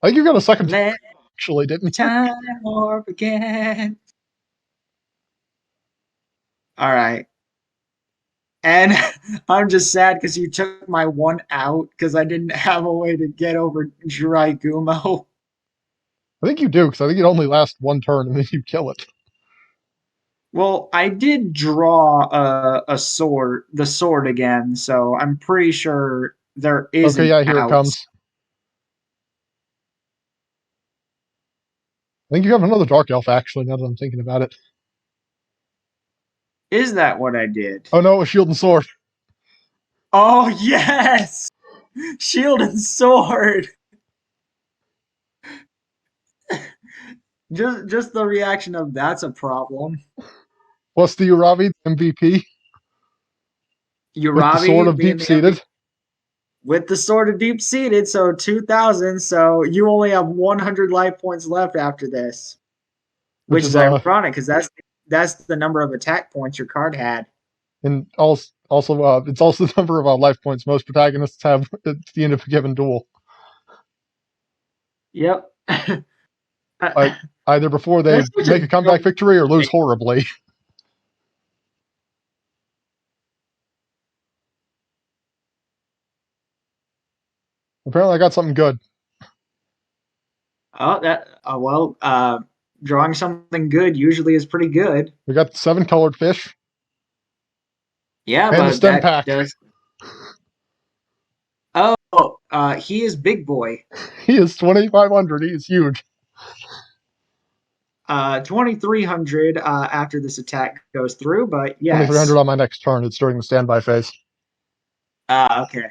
Speaker 1: I think you got a second
Speaker 2: Let
Speaker 1: actually, didn't you?
Speaker 2: time warp again. All right. And I'm just sad because you took my one out because I didn't have a way to get over Jirai Gumo.
Speaker 1: I think you do, because I think it only lasts one turn and then you kill it.
Speaker 2: Well, I did draw a sword, the sword again, so I'm pretty sure there is
Speaker 1: Okay,
Speaker 2: an
Speaker 1: yeah, here it
Speaker 2: out.
Speaker 1: comes. I think you have another Dark Elf, actually, now that I'm thinking about it.
Speaker 2: Is that what I did?
Speaker 1: Oh no, it was Shield and Sword.
Speaker 2: Oh, yes! Shield and sword. Just the reaction of that's a problem.
Speaker 1: Plus the Urabi MVP with the Sword
Speaker 2: Urabi
Speaker 1: of
Speaker 2: being
Speaker 1: Deep
Speaker 2: the MVP
Speaker 1: Seated,
Speaker 2: with the sword of deep seated, so 2,000. So you only have 100 life points left after this,
Speaker 1: which
Speaker 2: which
Speaker 1: is
Speaker 2: is ironic because that's the number of attack points your card had.
Speaker 1: and also it's also the number of life points most protagonists have at the end of a given duel.
Speaker 2: Yep.
Speaker 1: Like either before they
Speaker 2: That's such
Speaker 1: make a
Speaker 2: a
Speaker 1: comeback
Speaker 2: dumb
Speaker 1: victory or lose
Speaker 2: thing.
Speaker 1: horribly. Apparently, I got something good.
Speaker 2: Oh, that well. Drawing something good usually is pretty good.
Speaker 1: We got the 7 colored fish
Speaker 2: Yeah,
Speaker 1: and the
Speaker 2: but
Speaker 1: stem
Speaker 2: that
Speaker 1: pack.
Speaker 2: does. Oh, he is big boy.
Speaker 1: He is 2,500. He is huge.
Speaker 2: 2,300 after this attack goes through, but
Speaker 1: 2,300
Speaker 2: yes.
Speaker 1: on my next turn. It's during the standby phase.
Speaker 2: Okay.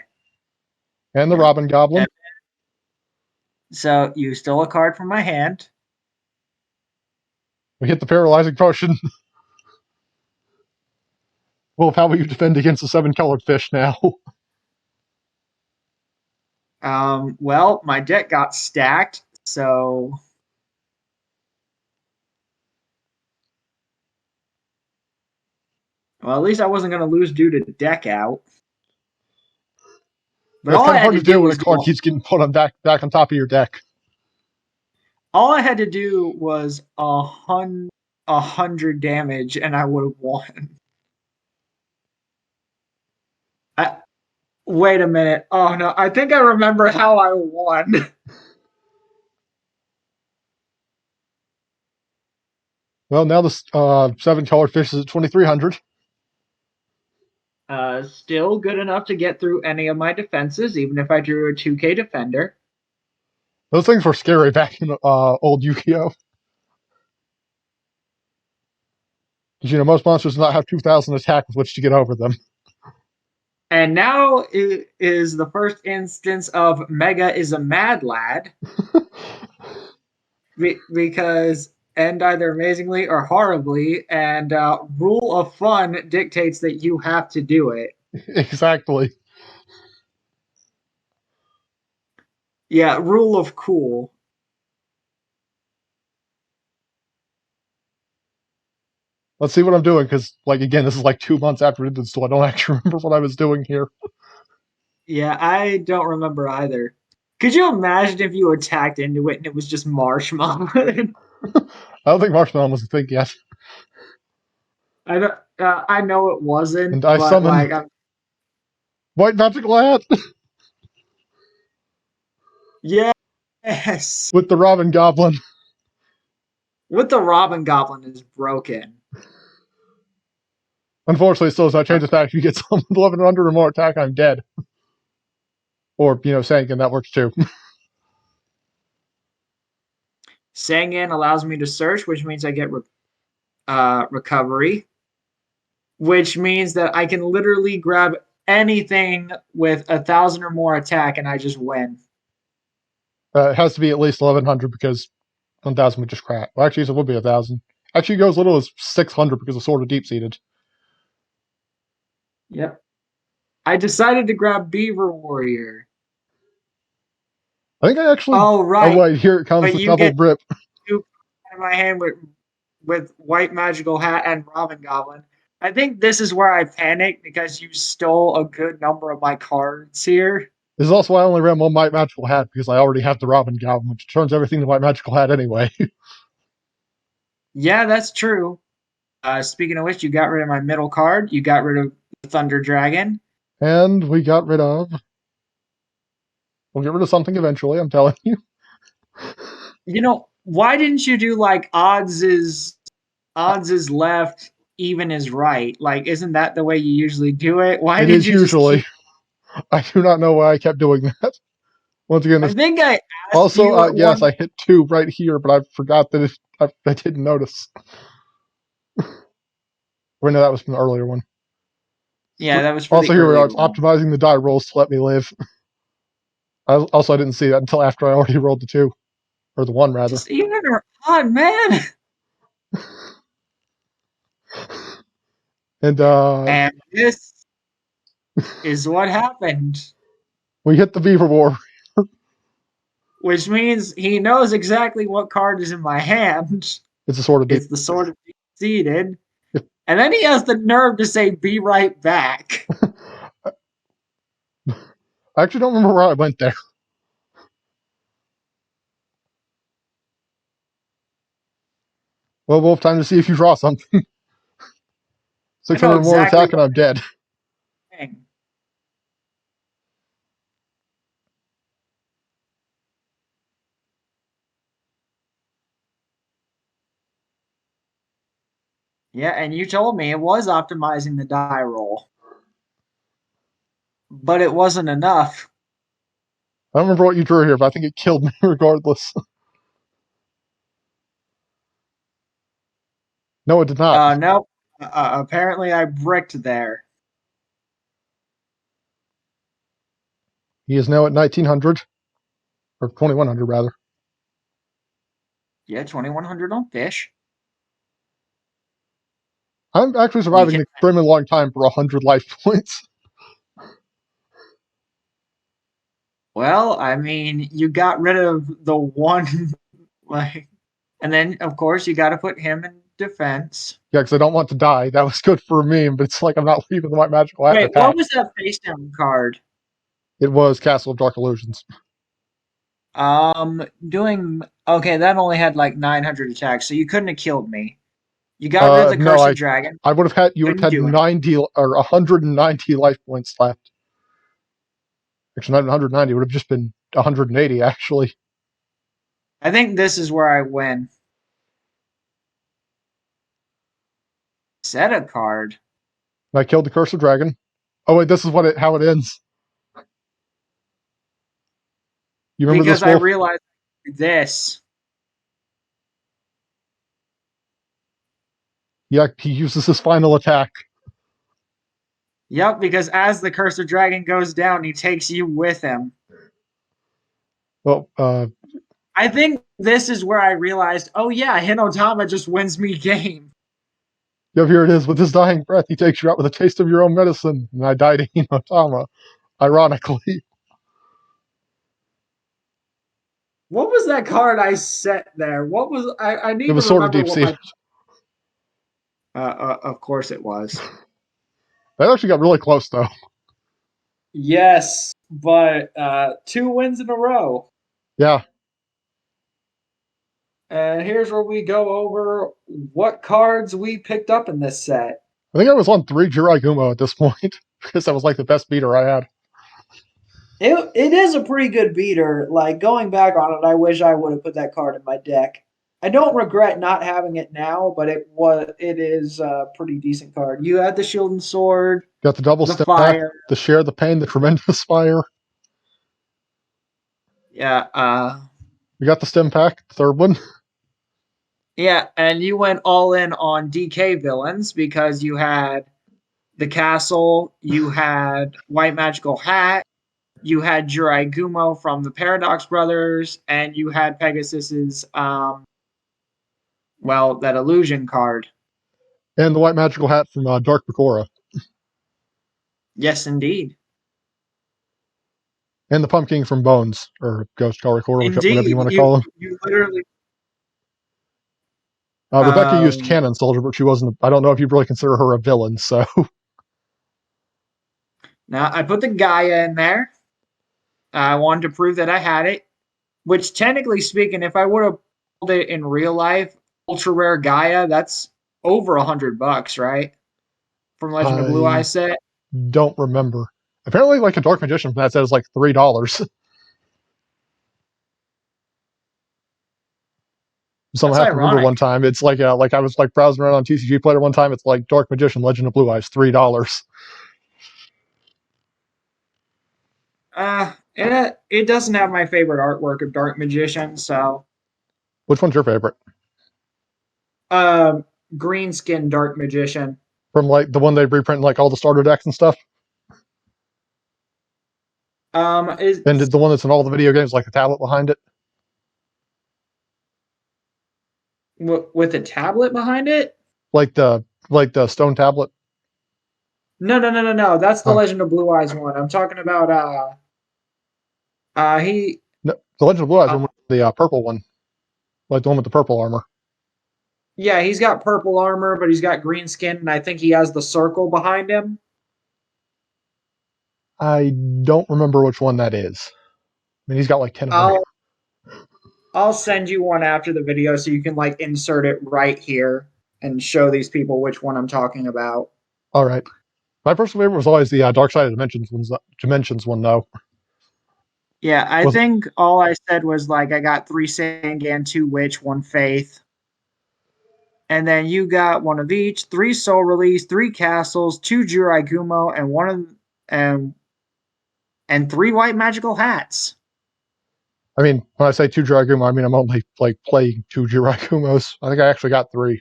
Speaker 1: And the
Speaker 2: Yep.
Speaker 1: Robin Goblin.
Speaker 2: And so you stole a card from my hand.
Speaker 1: We hit the paralyzing potion. Well, how will you defend against the 7 colored fish now?
Speaker 2: Well, my deck got stacked, so well, at least I wasn't going to lose due to deck out. But
Speaker 1: It's
Speaker 2: all
Speaker 1: kind
Speaker 2: I
Speaker 1: of
Speaker 2: had
Speaker 1: hard
Speaker 2: to
Speaker 1: to do
Speaker 2: do
Speaker 1: when a
Speaker 2: was
Speaker 1: card
Speaker 2: do
Speaker 1: keeps getting put on back on top of your deck.
Speaker 2: all I had to do was 100 damage, and I would have won. I, wait a minute. Oh no, I think I remember how I won.
Speaker 1: Well, now the 7 colored fish is at 2,300.
Speaker 2: Still good enough to get through any of my defenses, even if I drew a 2K defender.
Speaker 1: Those things were scary back in old Yu-Gi-Oh! Because, most monsters do not have 2,000 attack with which to get over them.
Speaker 2: And now it is the first instance of Mega is a mad lad because end either amazingly or horribly, and rule of fun dictates that you have to do it.
Speaker 1: Exactly.
Speaker 2: Yeah, rule of cool.
Speaker 1: Let's see what I'm doing, because, again, this is 2 months after it did, so I don't actually remember what I was doing here.
Speaker 2: Yeah, I don't remember either. Could you imagine if you attacked into it and it was just marshmallow?
Speaker 1: I don't think Marshmallow was a thing yet.
Speaker 2: I don't. I know it wasn't,
Speaker 1: And I
Speaker 2: but
Speaker 1: summon
Speaker 2: like,
Speaker 1: White Magical Hat
Speaker 2: yes,
Speaker 1: with the Robin Goblin.
Speaker 2: with the Robin Goblin is broken.
Speaker 1: Unfortunately, still does not change the fact if you get summoned 1,100 or more attack, I'm dead. Or, Sankin, that works too.
Speaker 2: Sangin allows me to search, which means I get recovery, which means that I can literally grab anything with 1,000 or more attack and I just win.
Speaker 1: It has to be at least 1,100 because 1,000 would just crap. Well, actually, it would be 1,000. Actually, it goes as little as 600 because of Sword of Deep Seated.
Speaker 2: Yep. I decided to grab Beaver Warrior.
Speaker 1: I think I actually.
Speaker 2: Oh
Speaker 1: Oh,
Speaker 2: right,
Speaker 1: wait, here it comes
Speaker 2: but
Speaker 1: with
Speaker 2: you
Speaker 1: double
Speaker 2: get
Speaker 1: rip.
Speaker 2: two in my hand with White Magical Hat and Robin Goblin. I think this is where I panicked because you stole a good number of my cards here.
Speaker 1: This is also why I only ran one White Magical Hat because I already have the Robin Goblin, which turns everything to White Magical Hat anyway.
Speaker 2: Yeah, that's true. Speaking of which, you got rid of my middle card. You got rid of the Thunder Dragon.
Speaker 1: And we got rid of. We'll get rid of something eventually, I'm telling you.
Speaker 2: You know, why didn't you do like odds is left, even is right? Like, isn't that the way you usually do it? Why
Speaker 1: It
Speaker 2: did
Speaker 1: is
Speaker 2: you just
Speaker 1: usually.
Speaker 2: keep?
Speaker 1: I do not know why I kept doing that. Once again,
Speaker 2: I
Speaker 1: this.
Speaker 2: think I asked
Speaker 1: Also,
Speaker 2: you at
Speaker 1: yes,
Speaker 2: one.
Speaker 1: I hit 2 right here, but I forgot that I didn't notice. Or no, that was from the earlier one.
Speaker 2: Yeah, that was for
Speaker 1: Also,
Speaker 2: the
Speaker 1: here we are.
Speaker 2: earlier
Speaker 1: It's
Speaker 2: one.
Speaker 1: optimizing the die rolls to let me live. I didn't see that until after I already rolled the 2. Or the 1, rather.
Speaker 2: Just even or odd, man.
Speaker 1: And
Speaker 2: And this is what happened,
Speaker 1: we hit the Beaver War.
Speaker 2: which means he knows exactly what card is in my hand.
Speaker 1: It's a sort of deep.
Speaker 2: It's the Sword of Seated. And then he has the nerve to say, be right back.
Speaker 1: I actually don't remember where I went there. Well, we'll have time to see if you draw something.
Speaker 2: I know
Speaker 1: 600 more
Speaker 2: exactly
Speaker 1: attack and
Speaker 2: what
Speaker 1: I'm dead.
Speaker 2: I'm saying. Yeah, and you told me it was optimizing the die roll, but it wasn't enough.
Speaker 1: I don't remember what you drew here, but I think it killed me regardless. No, it did not.
Speaker 2: Nope. Apparently, I bricked there.
Speaker 1: He is now at 1900, or 2100 rather.
Speaker 2: Yeah, 2100 on fish.
Speaker 1: I'm actually
Speaker 2: We
Speaker 1: surviving
Speaker 2: can.
Speaker 1: an extremely long time for 100 life points.
Speaker 2: Well, I mean, you got rid of the one, like, and then of course you got to put him in defense.
Speaker 1: Yeah, because I don't want to die. That was good for a meme, but it's like I'm not leaving the white magical hat
Speaker 2: Wait, what
Speaker 1: intact.
Speaker 2: was that face down card?
Speaker 1: It was Castle of Dark Illusions.
Speaker 2: Doing okay. That only had like 900 attacks, so you couldn't have killed me. You got rid of the
Speaker 1: No,
Speaker 2: Cursed Dragon.
Speaker 1: I would have had, you would
Speaker 2: Couldn't
Speaker 1: have had
Speaker 2: do anything.
Speaker 1: 90 or 190 life points left. Actually, not 190. It would have just been 180 actually.
Speaker 2: I think this is where I win. Set a card.
Speaker 1: And I killed the Cursed Dragon. Oh wait, this is how it ends. You remember
Speaker 2: Because
Speaker 1: this,
Speaker 2: I
Speaker 1: Wolf?
Speaker 2: realized this.
Speaker 1: Yeah, he uses his final attack.
Speaker 2: Yep, because as the Cursed Dragon goes down, he takes you with him.
Speaker 1: Well,
Speaker 2: I think this is where I realized, oh yeah, Hinotama just wins me game.
Speaker 1: yep, here it is. With his dying breath, he takes you out with a taste of your own medicine. And I died to Hinotama, ironically.
Speaker 2: What was that card I set there? What was I
Speaker 1: It
Speaker 2: need to
Speaker 1: was sort of
Speaker 2: remember
Speaker 1: deep
Speaker 2: what
Speaker 1: sea.
Speaker 2: my of course it was.
Speaker 1: That actually got really close, though.
Speaker 2: Yes, but 2 wins in a row.
Speaker 1: Yeah,
Speaker 2: And here's where we go over what cards we picked up in this set.
Speaker 1: I think I was on 3 Jiraigumo at this point, because that was like the best beater I had.
Speaker 2: It is a pretty good beater. Like going back on it, I wish I would have put that card in my deck. I don't regret not having it now, but it is a pretty decent card. You had the shield and sword,
Speaker 1: Got the double
Speaker 2: the
Speaker 1: stem pack,
Speaker 2: fire.
Speaker 1: the share the pain, the tremendous fire.
Speaker 2: Yeah,
Speaker 1: We got the stem pack, the third one.
Speaker 2: yeah, and you went all in on DK villains because you had the castle, you had White Magical Hat, you had Jirai Gumo from the Paradox Brothers, and you had Pegasus's that illusion card.
Speaker 1: And the white magical hat from Dark Bakura.
Speaker 2: Yes, indeed.
Speaker 1: And the pumpkin from Bones, or Ghost Karakura, whatever you
Speaker 2: Indeed.
Speaker 1: want to
Speaker 2: You
Speaker 1: call him.
Speaker 2: you literally
Speaker 1: Rebecca used
Speaker 2: um
Speaker 1: Cannon Soldier, but she wasn't. I don't know if you really consider her a villain, so.
Speaker 2: now I put the Gaia in there. I wanted to prove that I had it, which technically speaking, if I would have pulled it in real life, ultra rare Gaia, that's over $100, right? From Legend of Blue
Speaker 1: I
Speaker 2: Eyes set.
Speaker 1: don't remember. Apparently, like a Dark Magician from that set is like $3. So I
Speaker 2: That's
Speaker 1: have to remember
Speaker 2: ironic.
Speaker 1: one time. It's like I was like browsing around on TCG Player one time. It's like Dark Magician, Legend of Blue Eyes, $3.
Speaker 2: It doesn't have my favorite artwork of Dark Magician, so
Speaker 1: Which one's your favorite?
Speaker 2: um green skin Dark Magician.
Speaker 1: From like the one they reprint like all the starter decks and stuff, and
Speaker 2: It's
Speaker 1: the one that's in all the video games, like the tablet behind it,
Speaker 2: with a tablet behind it.
Speaker 1: like the stone tablet.
Speaker 2: No. That's the
Speaker 1: Oh,
Speaker 2: Legend of Blue Eyes one. I'm talking about he
Speaker 1: no, the Legend of Blue Eyes
Speaker 2: uh,
Speaker 1: one, the purple one, like the one with the purple armor.
Speaker 2: yeah, he's got purple armor, but he's got green skin, and I think he has the circle behind him.
Speaker 1: I don't remember which one that is. I mean, he's got like 10 of them.
Speaker 2: I'll I'll send you one after the video so you can like insert it right here and show these people which one I'm talking about.
Speaker 1: All right. My personal favorite was always the Dark Side of Dimensions one, though.
Speaker 2: Yeah, I
Speaker 1: Was
Speaker 2: think all I said was like I got 3 Sangan, 2 Witch, 1 Faith. And then you got one of each, 3 soul release, 3 castles, 2 Jiraigumo, and one of and 3 white magical hats.
Speaker 1: I mean, when I say 2 Jiraigumo, I mean I'm only like playing 2 Jiraigumos. I think I actually got 3.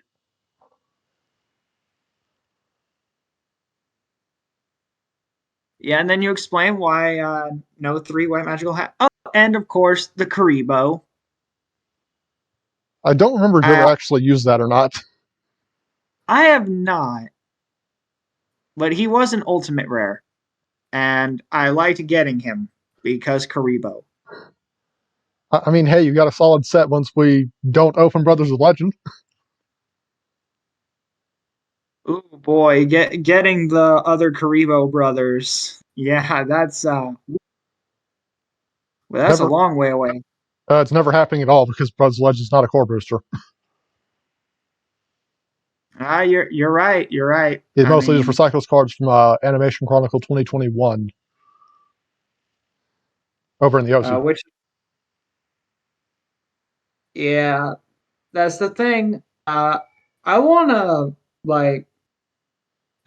Speaker 2: Yeah, and then you explain why no 3 white magical hats. Oh, and of course the Karibo.
Speaker 1: I don't remember if you ever
Speaker 2: Uh,
Speaker 1: actually used that or not.
Speaker 2: I have not, but he was an ultimate rare, and I liked getting him because Karibo.
Speaker 1: I mean, hey, you got a solid set once we don't open Brothers of Legend.
Speaker 2: Oh boy, getting the other Karibo brothers. Yeah, that's a
Speaker 1: Never,
Speaker 2: long way away.
Speaker 1: it's never happening at all because Brothers of Legend is not a core booster.
Speaker 2: Ah, you're right. You're right.
Speaker 1: It
Speaker 2: I
Speaker 1: mostly just
Speaker 2: mean,
Speaker 1: recycles cards from Animation Chronicle 2021 over in the OC.
Speaker 2: which yeah, that's the thing. I wanna like.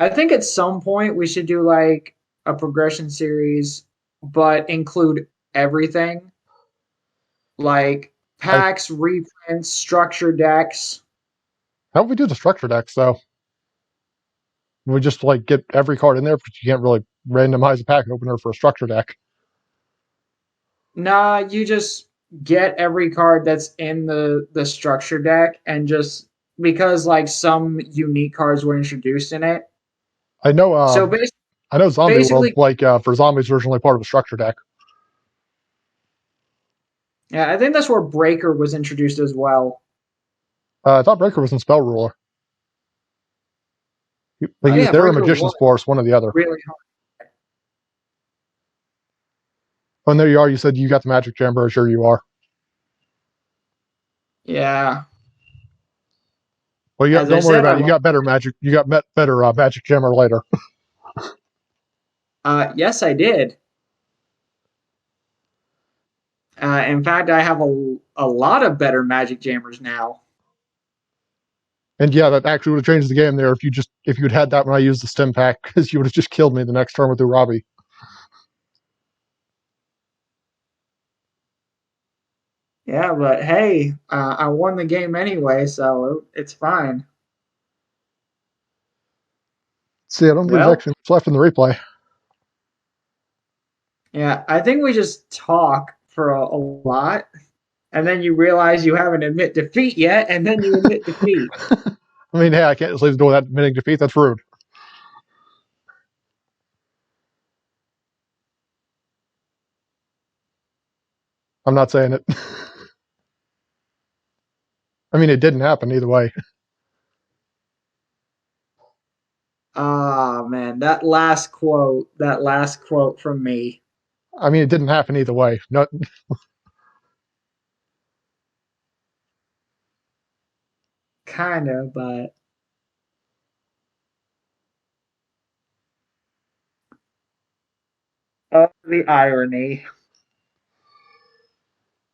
Speaker 2: I think at some point we should do like a progression series, but include everything like
Speaker 1: I,
Speaker 2: packs, reprints, structure decks.
Speaker 1: how would we do the structure decks though? We just like get every card in there, but you can't really randomize a pack opener for a structure deck.
Speaker 2: Nah, you just get every card that's in the structure deck and just because like some unique cards were introduced in it.
Speaker 1: I know,
Speaker 2: So
Speaker 1: I know Zombie World,
Speaker 2: basically,
Speaker 1: like for zombies, originally part of a structure deck.
Speaker 2: yeah, I think that's where Breaker was introduced as well.
Speaker 1: I thought Breaker was in Spell Ruler. Like
Speaker 2: Oh
Speaker 1: he was
Speaker 2: yeah,
Speaker 1: there or
Speaker 2: Breaker was
Speaker 1: Magician's Force, one or the other.
Speaker 2: really hard.
Speaker 1: Oh, and there you are. You said you got the Magic Chamber. Sure you are.
Speaker 2: Yeah,
Speaker 1: Well, you got,
Speaker 2: as I
Speaker 1: don't worry
Speaker 2: said, I
Speaker 1: about it. You
Speaker 2: love.
Speaker 1: got better magic. You got better Magic Jammer later.
Speaker 2: Yes, I did. In fact, I have a lot of better Magic Jammers now.
Speaker 1: And yeah, that actually would have changed the game there if you had that when I used the stim pack, because you would have just killed me the next turn with Urabi.
Speaker 2: Yeah, but hey, I won the game anyway, so it's fine.
Speaker 1: See, I don't think there's
Speaker 2: Well,
Speaker 1: actually much left in the replay.
Speaker 2: yeah, I think we just talk for a lot, and then you realize you haven't admit defeat yet, and then you admit defeat.
Speaker 1: I mean, hey, I can't just leave the door without admitting defeat. That's rude. I'm not saying it. I mean, it didn't happen either way.
Speaker 2: Ah, man, that last quote from me.
Speaker 1: I mean, it didn't happen either way. No,
Speaker 2: Kind of, but oh, the irony.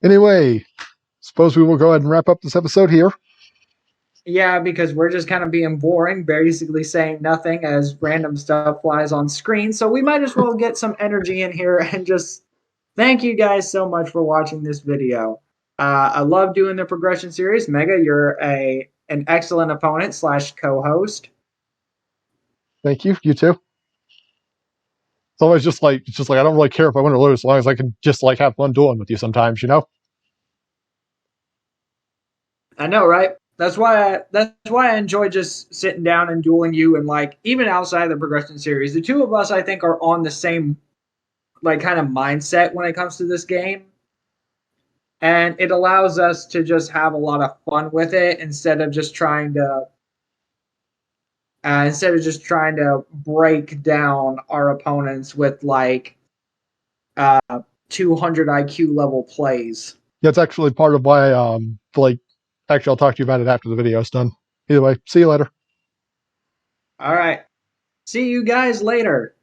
Speaker 1: anyway, suppose we will go ahead and wrap up this episode here.
Speaker 2: Yeah, because we're just kind of being boring, basically saying nothing as random stuff flies on screen. So we might as well get some energy in here and just thank you guys so much for watching this video. I love doing the progression series. Mega, you're an excellent opponent slash co-host.
Speaker 1: Thank you. You too. It's always it's just like I don't really care if I win or lose, as long as I can just like have fun dueling with you sometimes, you know?
Speaker 2: I know, right? That's why I enjoy just sitting down and dueling you and like even outside of the progression series. The two of us I think are on the same like kind of mindset when it comes to this game. And it allows us to just have a lot of fun with it instead of just trying to break down our opponents with like uh 200 IQ level plays.
Speaker 1: That's actually part of why, actually, I'll talk to you about it after the video's done. Either way, see you later.
Speaker 2: All right. See you guys later.